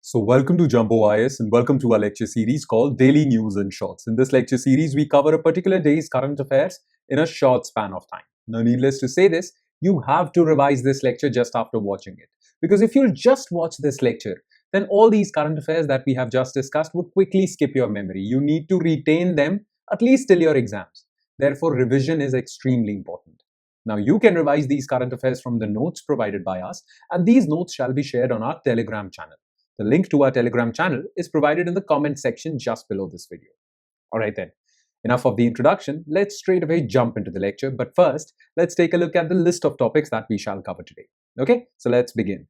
So welcome to Jumbo IS and welcome to our lecture series called Daily News in Shorts. In this lecture series, we cover a particular day's current affairs in a short span of time. Now, needless to say this, you have to revise this lecture just after watching it. Because if you'll just watch this lecture, then all these current affairs that we have just discussed would quickly skip your memory. You need to retain them at least till your exams. Therefore, revision is extremely important. Now, you can revise these current affairs from the notes provided by us, and these notes shall be shared on our Telegram channel. The link to our Telegram channel is provided in the comment section just below this video. Alright then, enough of the introduction, let's straight away jump into the lecture. But first, let's take a look at the list of topics that we shall cover today. Okay, so let's begin.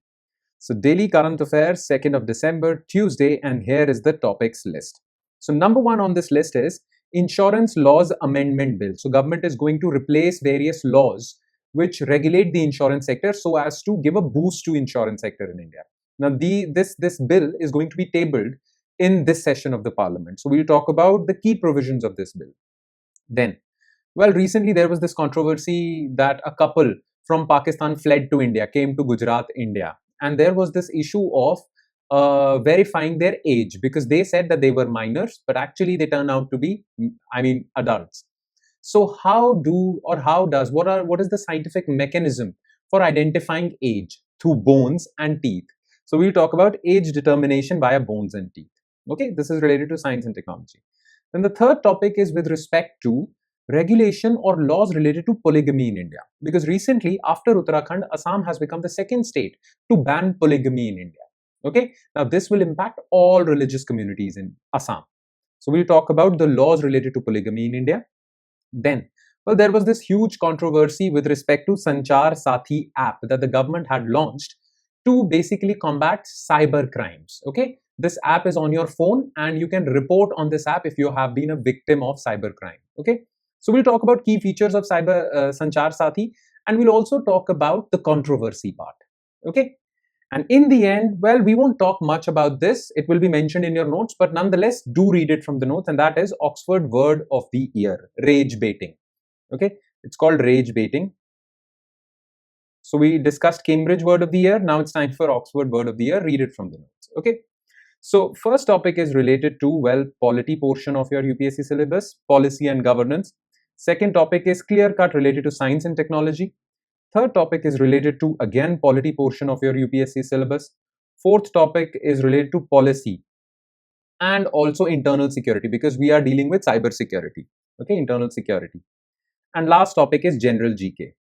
So daily current affairs, 2nd of December, Tuesday, and here is the topics list. So number one on this list is Insurance Laws Amendment Bill. So government is going to replace various laws which regulate the insurance sector so as to give a boost to insurance sector in India. Now, this bill is going to be tabled in this session of the parliament. So we'll talk about the key provisions of this bill. Then, well, recently there was this controversy that a couple from Pakistan fled to India, came to Gujarat, India. And there was this issue of verifying their age because they said that they were minors, but actually they turned out to be, adults. So what is the scientific mechanism for identifying age through bones and teeth? So we'll talk about age determination via bones and teeth. Okay, this is related to science and technology. Then the third topic is with respect to regulation or laws related to polygamy in India. Because recently, after Uttarakhand, Assam has become the second state to ban polygamy in India. Okay, now this will impact all religious communities in Assam. So we'll talk about the laws related to polygamy in India. Then, well, there was this huge controversy with respect to SANCHAR SAATHI App that the government had launched to basically combat cyber crimes. Okay, this app is on your phone and you can report on this app if you have been a victim of cyber crime. Okay, so we'll talk about key features of SANCHAR SAATHI, and we'll also talk about the controversy part. Okay, and in the end, well, we won't talk much about this. It will be mentioned in your notes, but nonetheless, do read it from the notes, and that is Oxford Word of the Year, rage baiting. Okay, it's called rage baiting. So we discussed Cambridge Word of the Year. Now it's time for Oxford Word of the Year. Read it from the notes. Okay. So first topic is related to, well, polity portion of your UPSC syllabus, policy and governance. Second topic is clear cut related to science and technology. Third topic is related to, again, polity portion of your UPSC syllabus. Fourth topic is related to policy and also internal security because we are dealing with cyber security. Okay, internal security. And last topic is general GK.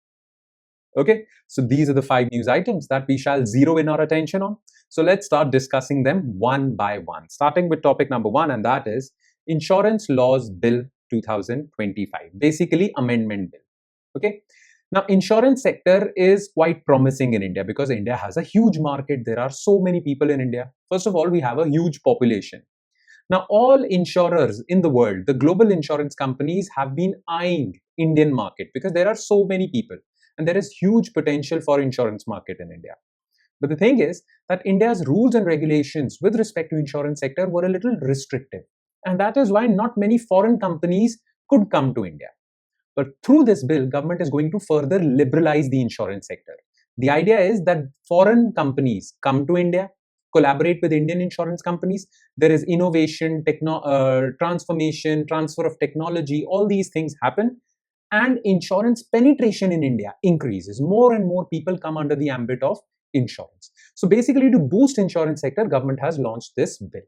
Okay, so these are the 5 news items that we shall zero in our attention on. So let's start discussing them one by one, starting with topic number 1, and that is Insurance Laws Bill 2025, basically amendment bill. Okay, now insurance sector is quite promising in India because India has a huge market. There are so many people in India. First of all, we have a huge population. Now, all insurers in the world, the global insurance companies have been eyeing Indian market because there are so many people. And there is huge potential for insurance market in India. But the thing is that India's rules and regulations with respect to insurance sector were a little restrictive. And that is why not many foreign companies could come to India. But through this bill, government is going to further liberalize the insurance sector. The idea is that foreign companies come to India, collaborate with Indian insurance companies. There is innovation, transformation, transfer of technology, all these things happen. And insurance penetration in India increases. More and more people come under the ambit of insurance. So basically, to boost insurance sector, government has launched this bill.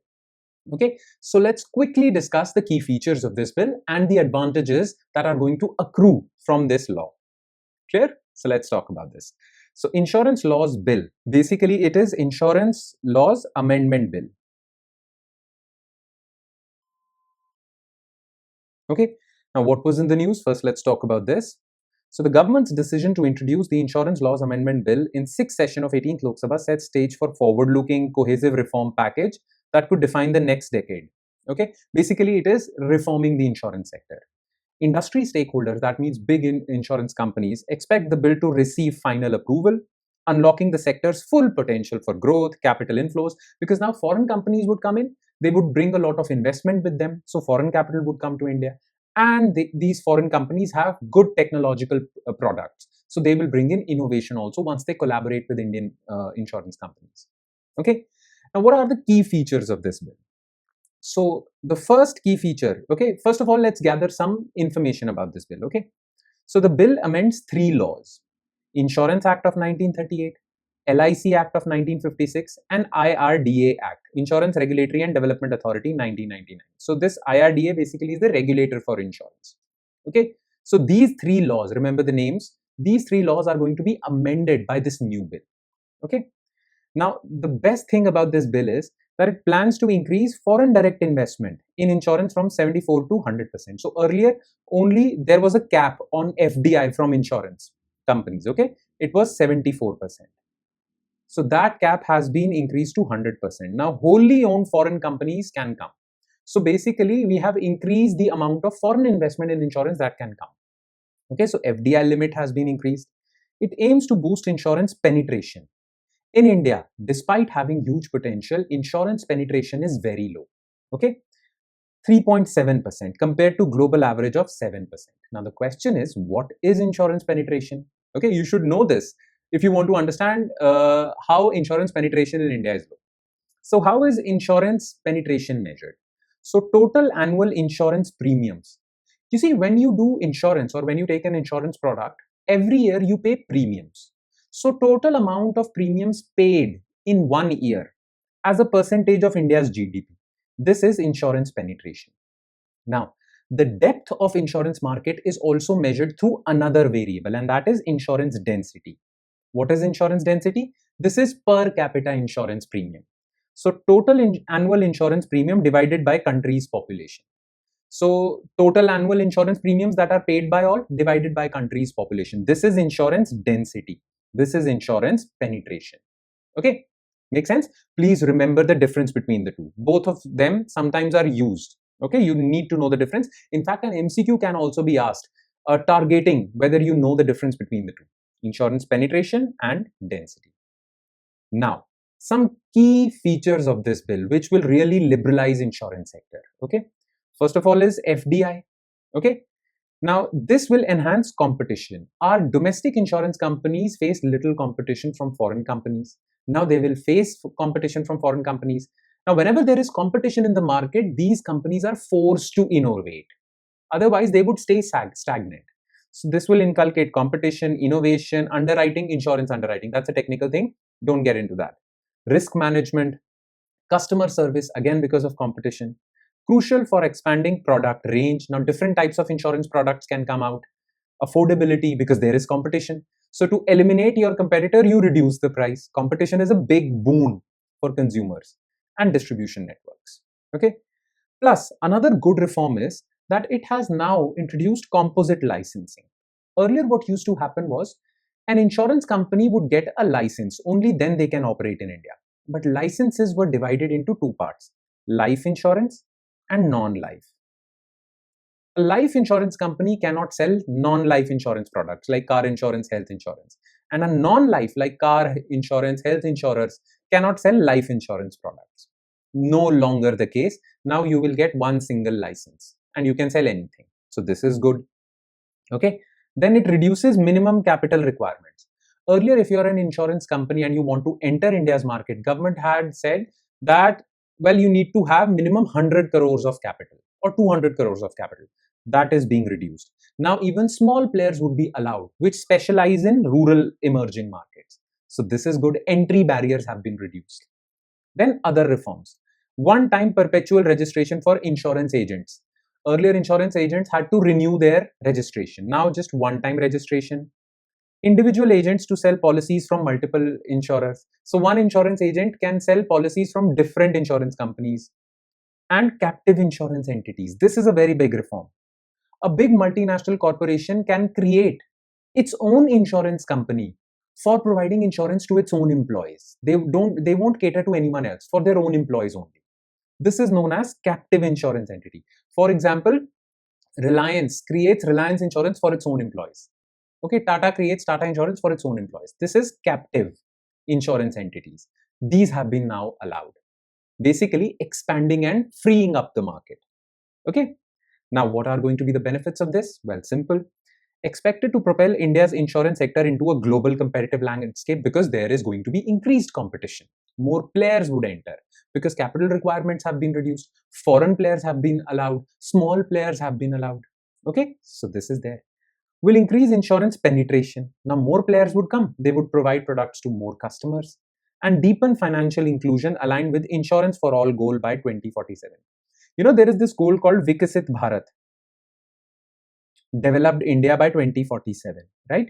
Okay, so let's quickly discuss the key features of this bill and the advantages that are going to accrue from this law. Clear? So let's talk about this. So Insurance Laws Bill, basically it is Insurance Laws Amendment Bill. Okay. Now, what was in the news? First, let's talk about this. So, the government's decision to introduce the Insurance Laws Amendment Bill in 6th session of 18th Lok Sabha sets stage for forward-looking, cohesive reform package that could define the next decade. Okay, basically, it is reforming the insurance sector. Industry stakeholders, that means big insurance companies, expect the bill to receive final approval, unlocking the sector's full potential for growth, capital inflows, because now foreign companies would come in, they would bring a lot of investment with them, so foreign capital would come to India. And these foreign companies have good technological products. So they will bring in innovation also once they collaborate with Indian insurance companies. Okay. Now, what are the key features of this bill? So the first key feature, okay, first of all, let's gather some information about this bill, okay. So the bill amends 3 laws: Insurance Act of 1938, LIC Act of 1956, and IRDA Act, Insurance Regulatory and Development Authority, 1999. So this IRDA basically is the regulator for insurance, okay. So these 3 laws, remember the names, these 3 laws are going to be amended by this new bill, okay. Now, the best thing about this bill is that it plans to increase foreign direct investment in insurance from 74 to 100%. So earlier, only there was a cap on FDI from insurance companies, okay? It was 74%. So that cap has been increased to 100%. Now, wholly owned foreign companies can come. So basically, we have increased the amount of foreign investment in insurance that can come. Okay, so FDI limit has been increased. It aims to boost insurance penetration. In India, despite having huge potential, insurance penetration is very low, okay? 3.7% compared to global average of 7%. Now, the question is, what is insurance penetration? Okay, you should know this if you want to understand how insurance penetration in India is low. So, how is insurance penetration measured? So, total annual insurance premiums. You see, when you do insurance or when you take an insurance product, every year you pay premiums. So total amount of premiums paid in 1 year as a percentage of India's GDP. This is insurance penetration. Now, the depth of insurance market is also measured through another variable, and that is insurance density. What is insurance density? This is per capita insurance premium. So total annual insurance premium divided by country's population. So total annual insurance premiums that are paid by all divided by country's population. This is insurance density. This is insurance penetration. Okay, make sense? Please remember the difference between the two. Both of them sometimes are used. Okay, you need to know the difference. In fact, an MCQ can also be asked, targeting whether you know the difference between the two: insurance penetration and density. Now, some key features of this bill which will really liberalize insurance sector. Okay, first of all is FDI. Okay. Now, this will enhance competition. Our domestic insurance companies face little competition from foreign companies. Now, they will face competition from foreign companies. Now, whenever there is competition in the market, these companies are forced to innovate. Otherwise, they would stay stagnant. So, this will inculcate competition, innovation, underwriting, insurance underwriting. That's a technical thing. Don't get into that. Risk management, customer service, again, because of competition. Crucial for expanding product range. Now, different types of insurance products can come out. Affordability, because there is competition. So, to eliminate your competitor, you reduce the price. Competition is a big boon for consumers and distribution networks. Okay. Plus, another good reform is that it has now introduced composite licensing. Earlier, what used to happen was an insurance company would get a license. Only then they can operate in India. But licenses were divided into 2 parts: life insurance and non-life. A life insurance company cannot sell non-life insurance products like car insurance, health insurance. And a non-life like car insurance, health insurers cannot sell life insurance products. No longer the case. Now you will get one single license and you can sell anything. So this is good. Okay. Then it reduces minimum capital requirements. Earlier, if you're an insurance company and you want to enter India's market, government had said that, well, you need to have minimum 100 crores of capital or 200 crores of capital. That is being reduced. Now, even small players would be allowed, which specialize in rural emerging markets. So this is good. Entry barriers have been reduced. Then other reforms. One-time perpetual registration for insurance agents. Earlier, insurance agents had to renew their registration. Now, just one-time registration. Individual agents to sell policies from multiple insurers. So one insurance agent can sell policies from different insurance companies. And captive insurance entities. This is a very big reform. A big multinational corporation can create its own insurance company for providing insurance to its own employees. They won't cater to anyone else, for their own employees only. This is known as captive insurance entity. For example, Reliance creates Reliance Insurance for its own employees. Okay, Tata creates Tata Insurance for its own employees. This is captive insurance entities. These have been now allowed, basically expanding and freeing up the market. Okay. Now, what are going to be the benefits of this? Well, simple. Expected to propel India's insurance sector into a global competitive landscape because there is going to be increased competition. more players would enter because capital requirements have been reduced, foreign players have been allowed, small players have been allowed. Okay, so this is there. Will increase insurance penetration. Now more players would come. They would provide products to more customers and deepen financial inclusion aligned with insurance for all goal by 2047. You know, there is this goal called Vikasit Bharat, developed India by 2047, right?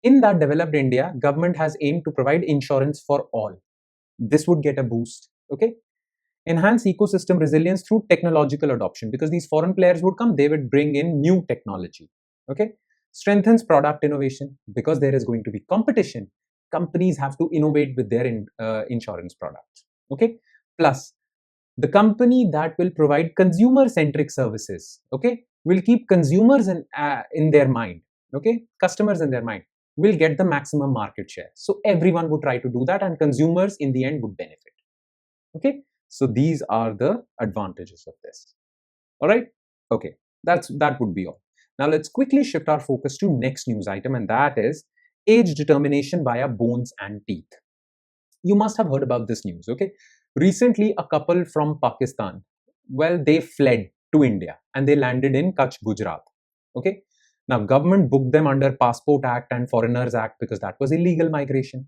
In that developed India, government has aimed to provide insurance for all. This would get a boost, okay? Enhance ecosystem resilience through technological adoption, because these foreign players would come, they would bring in new technology, okay? Strengthens product innovation, because there is going to be competition. Companies have to innovate with their insurance products, okay? Plus, the company that will provide consumer-centric services, okay, will keep consumers in their mind, okay, customers in their mind, will get the maximum market share. So everyone would try to do that, and consumers in the end would benefit, okay? So these are the advantages of this. All right, okay, that would be all. Now let's quickly shift our focus to next news item, and that is age determination via bones and teeth. You must have heard about this news, okay? Recently, a couple from Pakistan, well, they fled to India and they landed in Kutch, Gujarat, okay? Now, government booked them under Passport Act and Foreigners Act because that was illegal migration.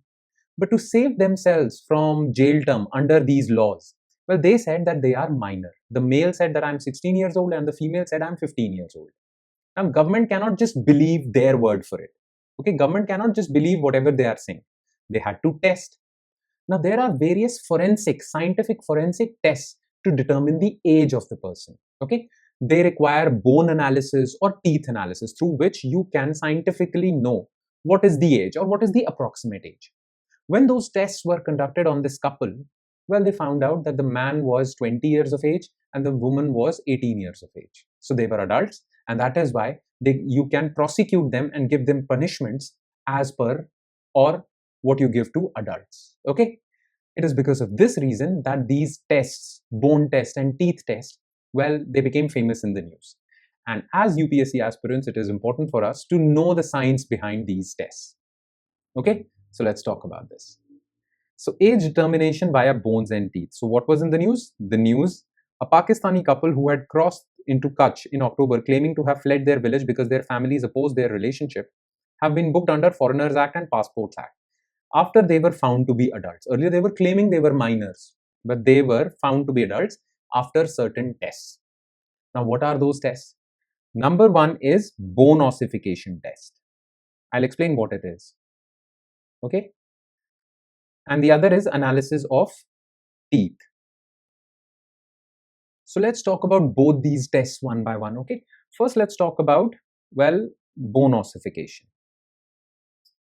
But to save themselves from jail term under these laws, well, they said that they are minor. The male said that I'm 16 years old and the female said I'm 15 years old. Now, government cannot just believe their word for it. Okay, government cannot just believe whatever they are saying. They had to test. Now, there are various scientific forensic tests to determine the age of the person. Okay, they require bone analysis or teeth analysis through which you can scientifically know what is the age or what is the approximate age. When those tests were conducted on this couple, well, they found out that the man was 20 years of age and the woman was 18 years of age. So they were adults, and that is why you can prosecute them and give them punishments as per or what you give to adults. Okay, it is because of this reason that these tests, bone test and teeth test, well, they became famous in the news. And as UPSC aspirants, it is important for us to know the science behind these tests. Okay, so let's talk about this. So age determination via bones and teeth. So what was in the news? The news, a Pakistani couple who had crossed into Kutch in October claiming to have fled their village because their families opposed their relationship have been booked under Foreigners Act and Passports Act after they were found to be adults. Earlier they were claiming they were minors, but they were found to be adults after certain tests. Now what are those tests? Number one is bone ossification test. I'll explain what it is. Okay. And the other is analysis of teeth. So let's talk about both these tests one by one, okay? First, let's talk about, well, bone ossification.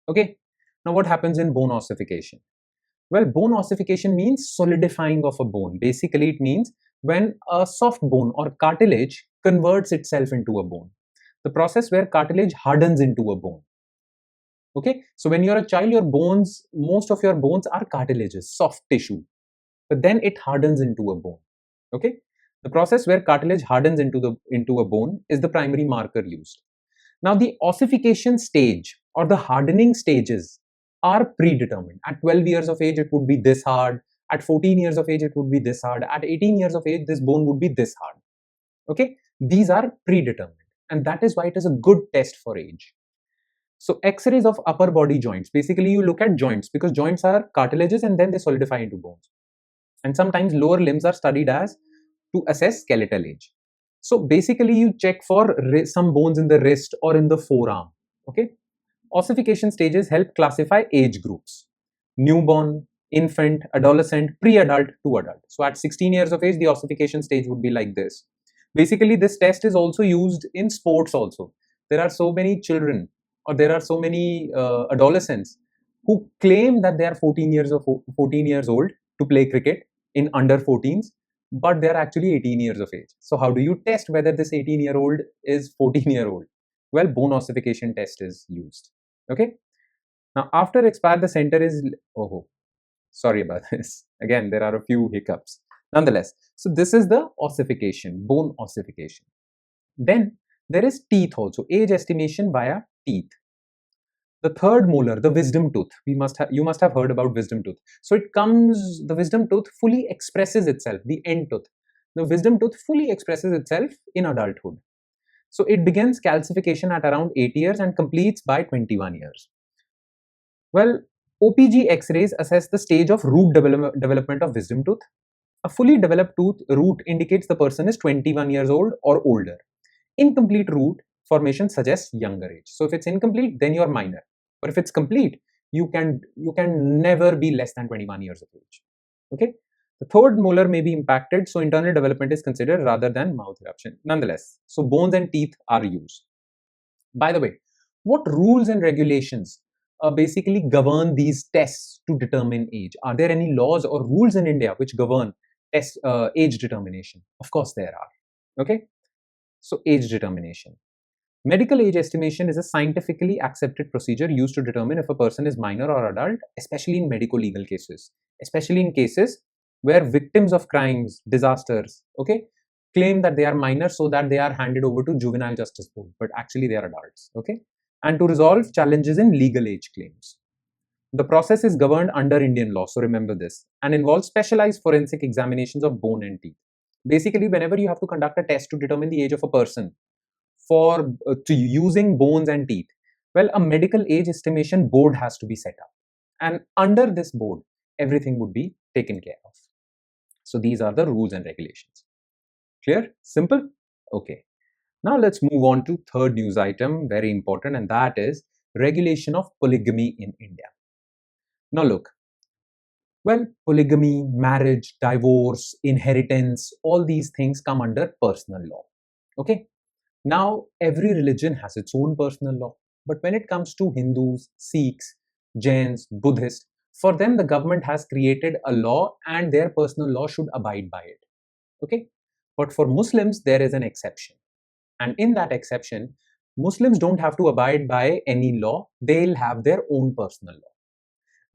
Okay, now what happens in bone ossification? Well, bone ossification means solidifying of a bone. Basically, it means when a soft bone or cartilage converts itself into a bone. The process where cartilage hardens into a bone. Okay, so when you're a child, your bones, most of your bones are cartilages, soft tissue, but then it hardens into a bone. Okay, the process where cartilage hardens into a bone is the primary marker used. Now, the ossification stage or the hardening stages are predetermined. At 12 years of age, it would be this hard. At 14 years of age, it would be this hard. At 18 years of age, this bone would be this hard. Okay, these are predetermined, and that is why it is a good test for age. So X-rays of upper body joints, basically you look at joints because joints are cartilages and then they solidify into bones. And sometimes lower limbs are studied as to assess skeletal age. So basically you check for some bones in the wrist or in the forearm. Okay. Ossification stages help classify age groups: newborn, infant, adolescent, pre-adult to adult. So at 16 years of age, the ossification stage would be like this. Basically, this test is also used in sports also. There are so many children or there are so many adolescents who claim that they are 14 years old to play cricket in under 14s, but they are actually 18 years of age. So how do you test whether this 18-year-old is 14-year-old? Well, bone ossification test is used. Okay. Now, after expire, the center is, oh, sorry about this. Again, there are a few hiccups. Nonetheless, so this is the ossification, bone ossification. Then there is teeth also, age estimation via teeth. The third molar, the wisdom tooth. You must have heard about wisdom tooth. So the wisdom tooth fully expresses itself, the end tooth. The wisdom tooth fully expresses itself in adulthood. So it begins calcification at around 8 years and completes by 21 years. Well, OPG X-rays assess the stage of root development of wisdom tooth. A fully developed tooth root indicates the person is 21 years old or older. Incomplete root formation suggests younger age. So if it's incomplete, then you're minor. But if it's complete, you can never be less than 21 years of age. Okay. The third molar may be impacted, so internal development is considered rather than mouth eruption. Nonetheless, so bones and teeth are used. By the way, what rules and regulations basically govern these tests to determine age? Are there any laws or rules in India which govern age determination? Of course there are. Okay. So age determination. Medical age estimation is a scientifically accepted procedure used to determine if a person is minor or adult, especially in medico-legal cases, especially in cases where victims of crimes, disasters, okay, claim that they are minors so that they are handed over to juvenile justice board, but actually they are adults, okay, and to resolve challenges in legal age claims. The process is governed under Indian law, so remember this, and involves specialized forensic examinations of bone and teeth. Basically, whenever you have to conduct a test to determine the age of a person for using bones and teeth, well, a medical age estimation board has to be set up, and under this board, everything would be taken care of. So these are the rules and regulations. Clear? Simple? Okay. Now let's move on to third news item, very important, and that is regulation of polygamy in India. Now look, well, polygamy, marriage, divorce, inheritance, all these things come under personal law. Okay. Now, every religion has its own personal law. But when it comes to Hindus, Sikhs, Jains, Buddhists, for them, the government has created a law and their personal law should abide by it. Okay. But for Muslims, there is an exception. And in that exception, Muslims don't have to abide by any law. They'll have their own personal law.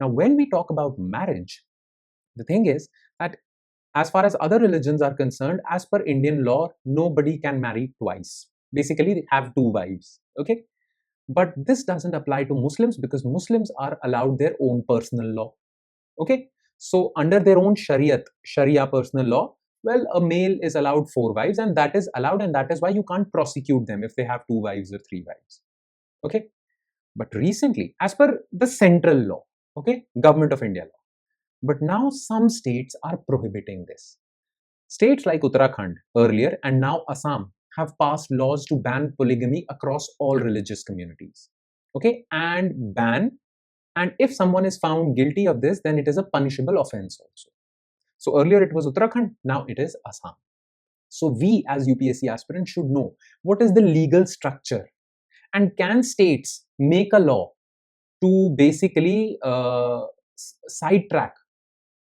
Now, when we talk about marriage, the thing is that as far as other religions are concerned, as per Indian law, nobody can marry twice. Basically, they have two wives. Okay. But this doesn't apply to Muslims because Muslims are allowed their own personal law. Okay. So under their own Sharia personal law, well, a male is allowed 4 wives and that is allowed, and that is why you can't prosecute them if they have 2 wives or 3 wives. Okay. But recently, as per the central law, okay, Government of India law, but now some states are prohibiting this. States like Uttarakhand earlier and now Assam have passed laws to ban polygamy across all religious communities. Okay, and if someone is found guilty of this, then it is a punishable offense also. So earlier it was Uttarakhand, now it is Assam. So we as UPSC aspirants should know what is the legal structure, and can states make a law to basically sidetrack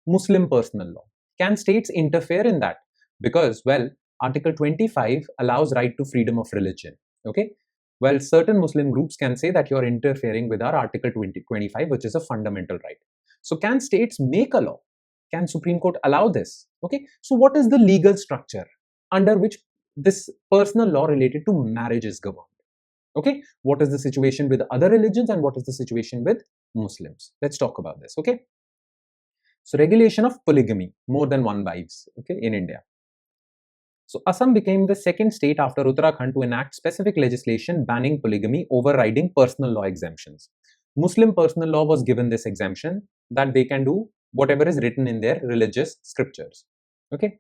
Muslim personal law? Can states interfere in that? Because, well, Article 25 allows right to freedom of religion. Okay. Well, certain Muslim groups can say that you're interfering with our Article 25, which is a fundamental right. So can states make a law? Can Supreme Court allow this? Okay. So what is the legal structure under which this personal law related to marriage is governed? Okay. What is the situation with other religions and what is the situation with Muslims? Let's talk about this. Okay. So regulation of polygamy, more than 1 wives, okay, in India. So Assam became the second state after Uttarakhand to enact specific legislation banning polygamy, overriding personal law exemptions. Muslim personal law was given this exemption that they can do whatever is written in their religious scriptures. Okay.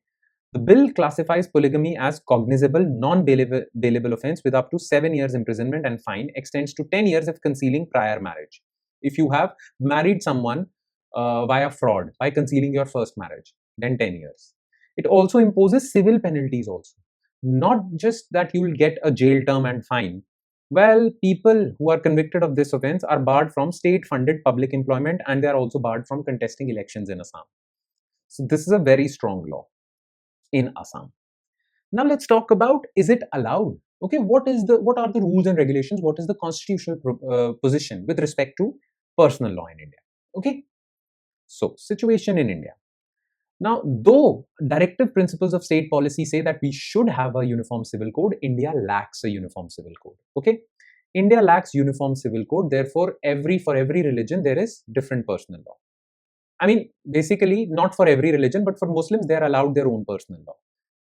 The bill classifies polygamy as cognizable, non-bailable offense with up to 7 years imprisonment, and fine extends to 10 years if concealing prior marriage. If you have married someone via fraud, by concealing your first marriage, then 10 years. It also imposes civil penalties also. Not just that you will get a jail term and fine. Well, people who are convicted of this offense are barred from state-funded public employment, and they are also barred from contesting elections in Assam. So this is a very strong law in Assam. Now let's talk about, is it allowed? Okay, what are the rules and regulations? What is the constitutional position with respect to personal law in India? Okay, so situation in India. Now, though directive principles of state policy say that we should have a uniform civil code, India lacks a uniform civil code. Okay, India lacks uniform civil code, therefore for every religion there is different personal law. I mean, basically not for every religion, but for Muslims they are allowed their own personal law.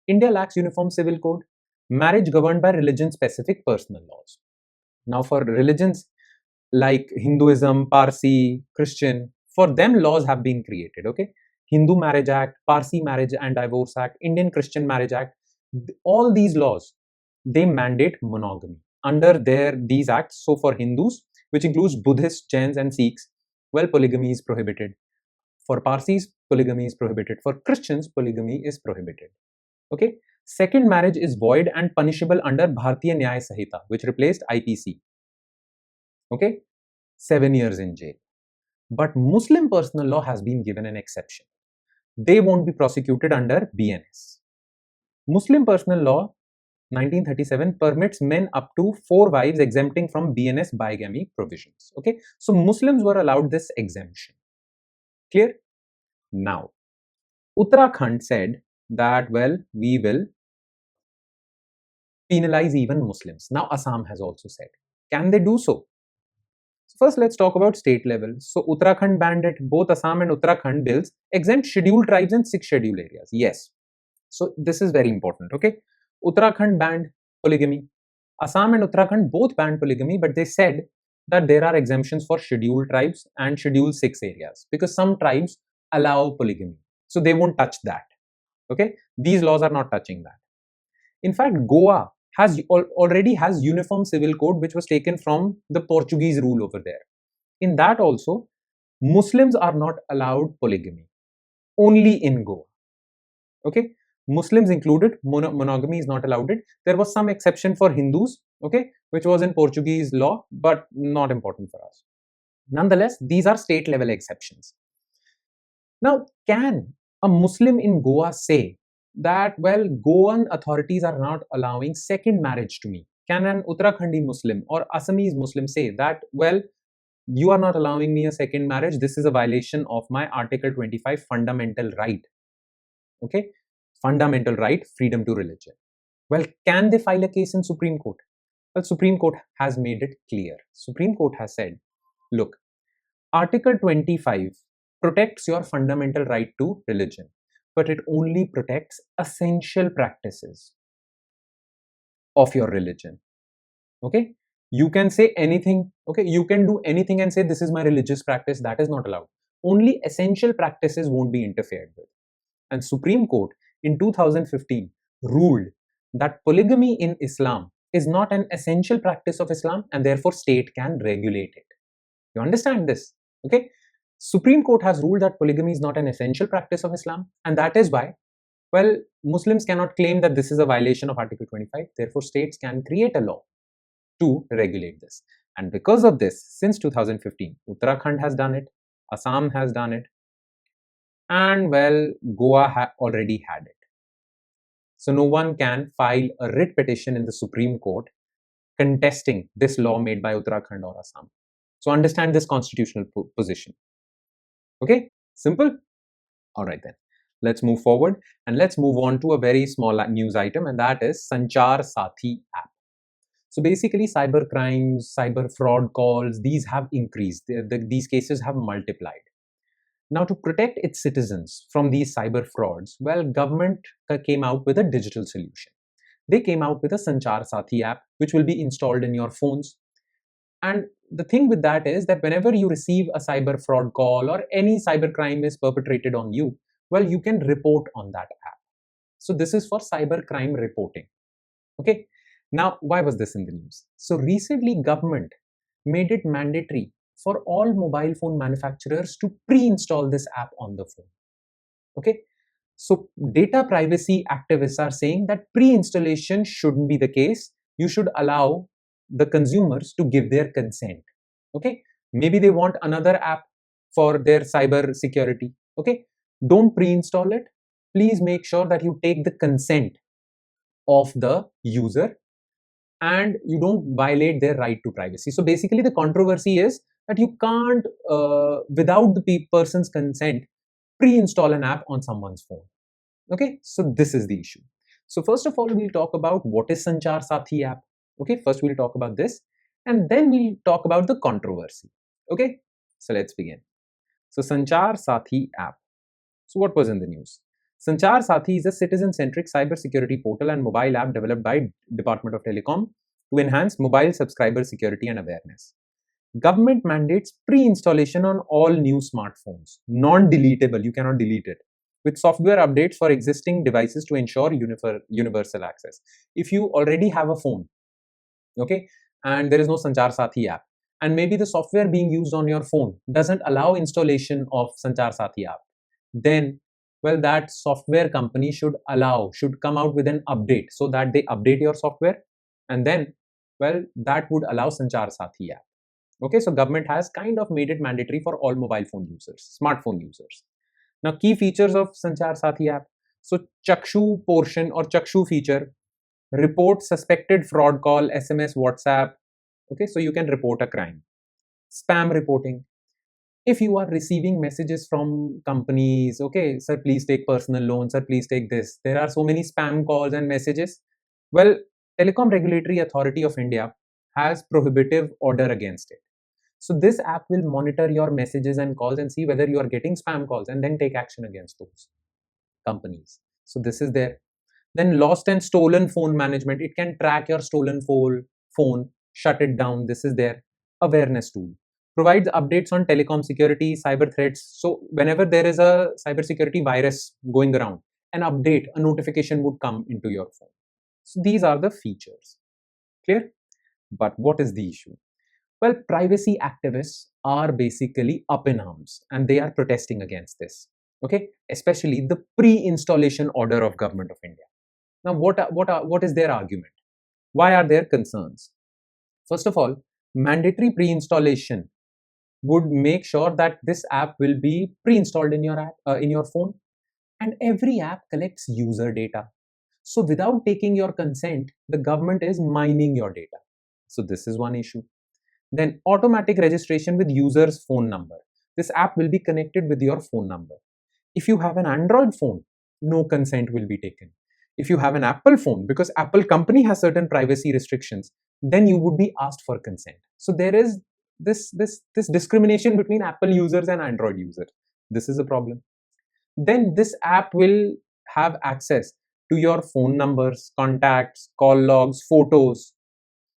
India lacks uniform civil code, marriage governed by religion specific personal laws. Now for religions like Hinduism, Parsi, Christian, for them laws have been created, okay? Hindu Marriage Act, Parsi Marriage and Divorce Act, Indian Christian Marriage Act, all these laws, they mandate monogamy under these acts. So for Hindus, which includes Buddhists, Jains and Sikhs, well, polygamy is prohibited. For Parsis, polygamy is prohibited. For Christians, polygamy is prohibited. Okay. Second marriage is void and punishable under Bharatiya Nyaya Sahita, which replaced IPC. Okay. 7 years in jail. But Muslim personal law has been given an exception. They won't be prosecuted under BNS. Muslim personal law 1937 permits men up to 4 wives, exempting from BNS bigamy provisions. Okay. So Muslims were allowed this exemption. Clear? Now, Uttarakhand said that, well, we will penalize even Muslims. Now, Assam has also said. Can they do so? So first, let's talk about state level. So, Uttarakhand banned it. Both Assam and Uttarakhand bills exempt scheduled tribes in 6 scheduled areas. Yes. So, this is very important. Okay. Uttarakhand banned polygamy. Assam and Uttarakhand both banned polygamy, but they said that there are exemptions for scheduled tribes and scheduled 6 areas because some tribes allow polygamy. So, they won't touch that. Okay. These laws are not touching that. In fact, Goa already has uniform civil code, which was taken from the Portuguese rule over there. In that also, Muslims are not allowed polygamy, only in Goa. Okay, Muslims included, monogamy is not allowed. There was some exception for Hindus, okay, which was in Portuguese law, but not important for us. Nonetheless, these are state level exceptions. Now, can a Muslim in Goa say that, well, Goan authorities are not allowing second marriage to me? Can an Uttarakhandi Muslim or Assamese Muslim say that, well, you are not allowing me a second marriage, this is a violation of my Article 25 fundamental right? Okay, fundamental right, freedom to religion. Well, can they file a case in Supreme Court? Well, Supreme Court has made it clear. Supreme Court has said, look, Article 25 protects your fundamental right to religion, but it only protects essential practices of your religion. Okay, you can say anything. Okay, you can do anything and say this is my religious practice. That is not allowed. Only essential practices won't be interfered with. And Supreme Court in 2015 ruled that polygamy in Islam is not an essential practice of Islam, and therefore state can regulate it. You understand this? Okay. Supreme Court has ruled that polygamy is not an essential practice of Islam, and that is why, well, Muslims cannot claim that this is a violation of Article 25. Therefore, states can create a law to regulate this. And because of this, since 2015, Uttarakhand has done it, Assam has done it, and, well, Goa already had it. So no one can file a writ petition in the Supreme Court contesting this law made by Uttarakhand or Assam. So understand this constitutional position. Okay, simple? All right then. Let's move forward and let's move on to a very small news item, and that is SANCHAR SAATHI App. So basically, cyber crimes, cyber fraud calls, these have increased. These cases have multiplied. Now, to protect its citizens from these cyber frauds, well, government came out with a digital solution. They came out with a SANCHAR SAATHI app, which will be installed in your phones. And the thing with that is that whenever you receive a cyber fraud call or any cyber crime is perpetrated on you, well, you can report on that app. So this is for cyber crime reporting. Okay. Now, why was this in the news? So recently, government made it mandatory for all mobile phone manufacturers to pre-install this app on the phone. Okay. So data privacy activists are saying that pre-installation shouldn't be the case. You should allow the consumers to give their consent. Okay. Maybe they want another app for their cyber security. Okay. Don't pre-install it. Please make sure that you take the consent of the user and you don't violate their right to privacy. So basically the controversy is that you can't, without the person's consent, pre-install an app on someone's phone. Okay, so this is the issue. So first of all, we'll talk about what is SANCHAR SAATHI app. Okay, first we'll talk about this, and then we'll talk about the controversy. Okay, so let's begin. So SANCHAR SAATHI App. So what was in the news? SANCHAR SAATHI is a citizen-centric cybersecurity portal and mobile app developed by Department of Telecom to enhance mobile subscriber security and awareness. Government mandates pre-installation on all new smartphones, non-deletable, you cannot delete it, with software updates for existing devices to ensure universal access. If you already have a phone, okay, and there is no SANCHAR SAATHI app, and maybe the software being used on your phone doesn't allow installation of SANCHAR SAATHI app, then, well, that software company should come out with an update so that they update your software, and then, well, that would allow SANCHAR SAATHI app. Okay, so government has kind of made it mandatory for all mobile phone users, smartphone users. Now, key features of SANCHAR SAATHI app. So, Chakshu portion or Chakshu feature, report suspected fraud call, SMS, WhatsApp. Okay, so you can report a crime. Spam reporting. If you are receiving messages from companies, okay, sir, please take personal loan, sir, please take this. There are so many spam calls and messages. Well, Telecom Regulatory Authority of India has prohibitive order against it. So this app will monitor your messages and calls and see whether you are getting spam calls and then take action against those companies. So this is there. Then lost and stolen phone management. It can track your stolen phone, shut it down. This is there. Awareness tool. Provides updates on telecom security, cyber threats. So whenever there is a cybersecurity virus going around, an update, a notification would come into your phone. So these are the features. Clear? But what is the issue? Well, privacy activists are basically up in arms and they are protesting against this. Okay, especially the pre-installation order of Government of India. Now, what is their argument? Why are there concerns? First of all, mandatory pre-installation would make sure that this app will be pre-installed in your app, in your phone, and every app collects user data. So without taking your consent, the government is mining your data. So this is one issue. Then automatic registration with user's phone number. This app will be connected with your phone number. If you have an Android phone, no consent will be taken. If you have an Apple phone, because Apple company has certain privacy restrictions, then you would be asked for consent. So there is this discrimination between Apple users and Android users. This is a problem. Then this app will have access to your phone numbers, contacts, call logs, photos.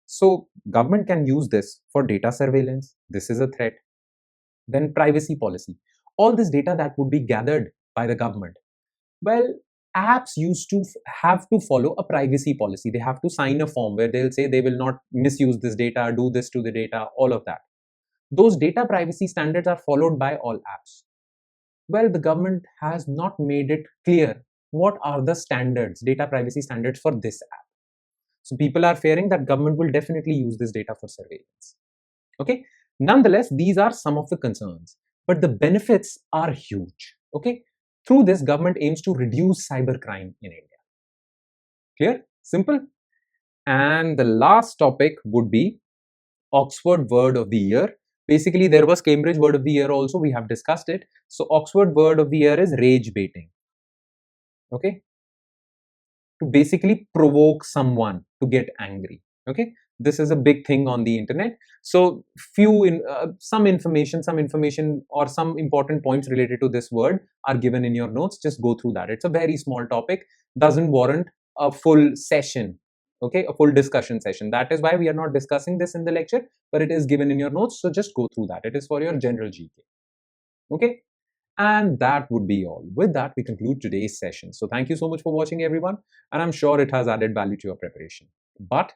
So government can use this for data surveillance. This is a threat. Then privacy policy. All this data that would be gathered by the government. Well, apps used to have to follow a privacy policy. They have to sign a form where they'll say they will not misuse this data, do this to the data, all of that. Those data privacy standards are followed by all apps. Well, the government has not made it clear what are the standards, data privacy standards for this app. So people are fearing that government will definitely use this data for surveillance. Okay. Nonetheless, these are some of the concerns, but the benefits are huge. Okay. Through this, government aims to reduce cybercrime in India. Clear? Simple? And the last topic would be Oxford Word of the Year. Basically, there was Cambridge Word of the Year also. We have discussed it. So Oxford Word of the Year is rage baiting. Okay. To basically provoke someone to get angry. Okay, this is a big thing on the internet. So some information or some important points related to this word are given in your notes. Just go through that. It's a very small topic, doesn't warrant a full session. Okay, a full discussion session. That is why we are not discussing this in the lecture, but it is given in your notes. So just go through that. It is for your general GK. Okay. And that would be all. With that, we conclude today's session. So thank you so much for watching, everyone. And I'm sure it has added value to your preparation. But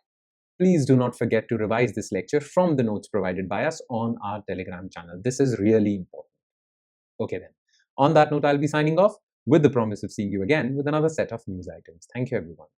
please do not forget to revise this lecture from the notes provided by us on our Telegram channel. This is really important. Okay then. On that note, I'll be signing off with the promise of seeing you again with another set of news items. Thank you, everyone.